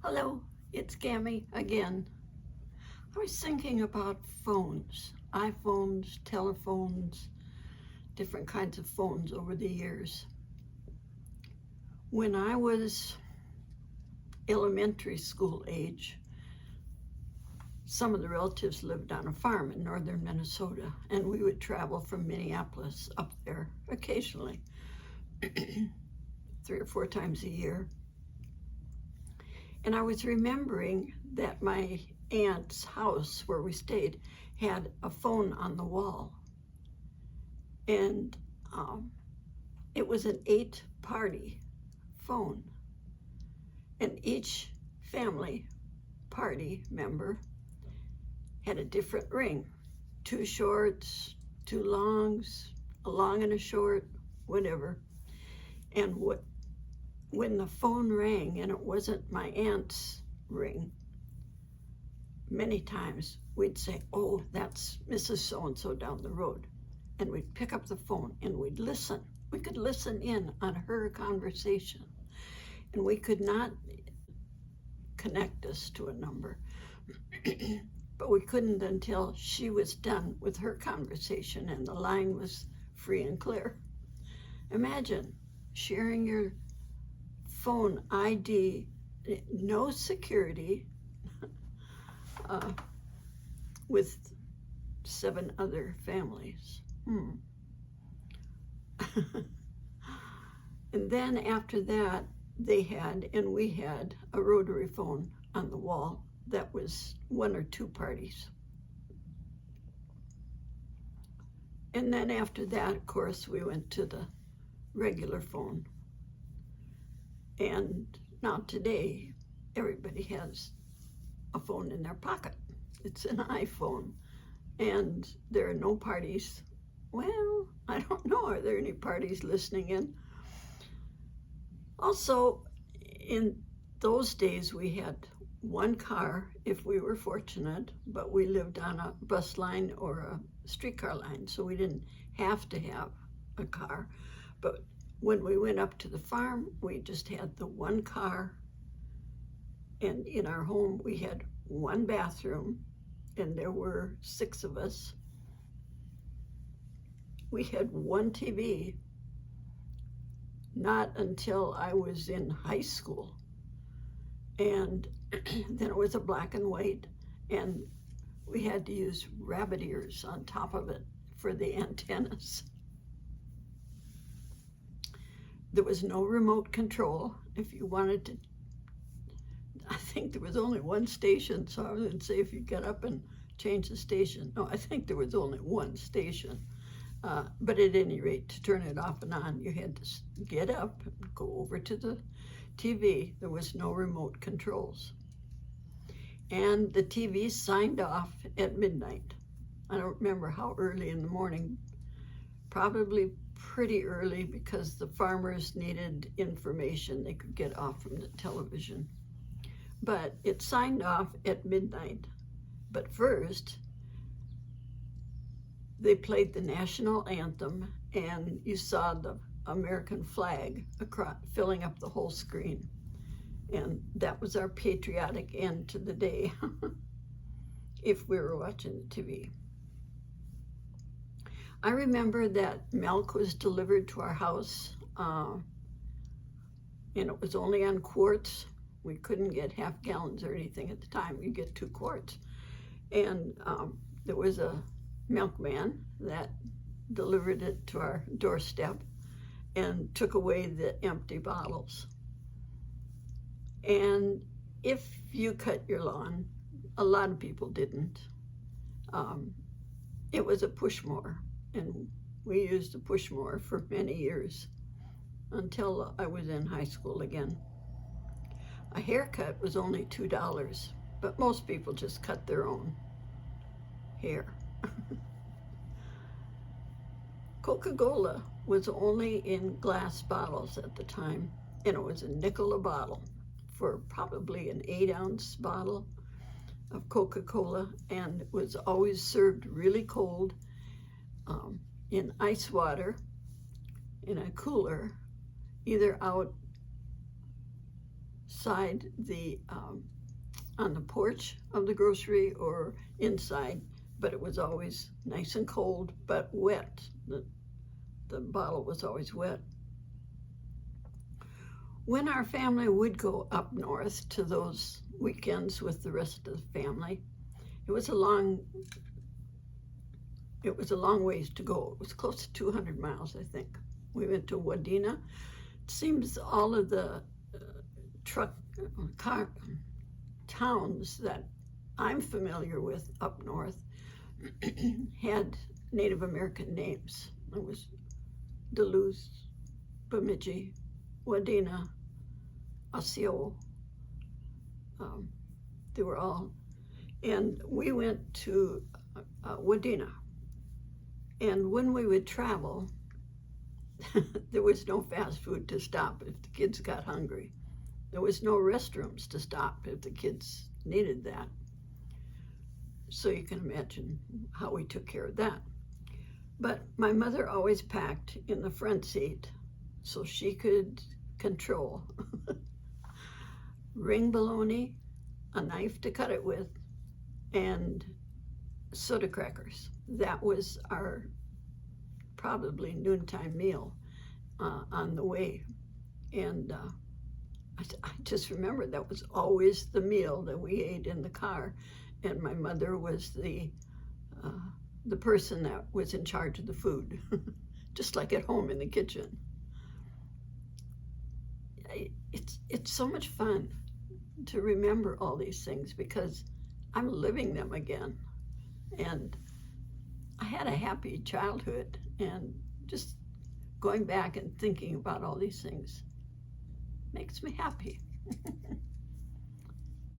Hello, it's Gammy again. I was thinking about phones, iPhones, telephones, different kinds of phones over the years. When I was elementary school age, some of the relatives lived on a farm in northern Minnesota, and we would travel from Minneapolis up there occasionally, 3 or 4 times a year. And I was remembering that my aunt's house where we stayed had a phone on the wall. And it was an 8-party phone. And each family party member had a different ring. 2 shorts, 2 longs, a long and a short, whatever. And when the phone rang and it wasn't my aunt's ring, many times we'd say, "Oh, that's Mrs. So-and-so down the road." And we'd pick up the phone and we'd listen. We could listen in on her conversation. And we could not connect us to a number. But we couldn't until she was done with her conversation and the line was free and clear. Imagine sharing your phone ID, no security, with 7 other families. And then after that, they had, and we had, a rotary phone on the wall that was 1 or 2 parties. And then after that, of course, we went to the regular phone. And now today, everybody has a phone in their pocket. It's an iPhone. And there are no parties. Well, I don't know. Are there any parties listening in? Also, in those days, we had 1 car if we were fortunate, but we lived on a bus line or a streetcar line, so we didn't have to have a car. But when we went up to the farm, we just had the 1 car. And in our home, we had 1 bathroom, and there were 6 of us. We had 1 TV. Not until I was in high school. And then it was a black and white, and we had to use rabbit ears on top of it for the antennas. There was no remote control. If you wanted to, I think there was only 1 station, so I was going to say if you get up and change the station. No, I think there was only 1 station. But at any rate, to turn it off and on, you had to get up and go over to the TV. There was no remote controls. And the TV signed off at midnight. I don't remember how early in the morning, probably pretty early because the farmers needed information they could get off from the television. But it signed off at midnight. But first, they played the national anthem, and you saw the American flag filling up the whole screen. And that was our patriotic end to the day if we were watching the TV. I remember that milk was delivered to our house, and it was only on quarts. We couldn't get half gallons or anything at the time. You'd get 2 quarts. And there was a milkman that delivered it to our doorstep and took away the empty bottles. And if you cut your lawn, a lot of people didn't. It was a push mower, and we used a push mower for many years until I was in high school again. A haircut was only $2, but most people just cut their own hair. Coca-Cola was only in glass bottles at the time, and it was a nickel a bottle for probably an 8-ounce bottle of Coca-Cola, and it was always served really cold in ice water in a cooler, either outside on the porch of the grocery or inside, but it was always nice and cold, but wet. The bottle was always wet. When our family would go up north to those weekends with the rest of the family, it was a long ways to go. It was close to 200 miles, I think. We went to Wadena. It seems all of the car towns that I'm familiar with up north had Native American names. It was Duluth, Bemidji, Wadena, Osseo. They were all, and we went to Wadena. And when we would travel, there was no fast food to stop if the kids got hungry. There was no restrooms to stop if the kids needed that. So you can imagine how we took care of that. But my mother always packed in the front seat so she could control ring bologna, a knife to cut it with, and soda crackers. That was our probably noontime meal on the way. And I just remember that was always the meal that we ate in the car. And my mother was the person that was in charge of the food, just like at home in the kitchen. It's so much fun to remember all these things because I'm living them again. And I had a happy childhood, and just going back and thinking about all these things makes me happy.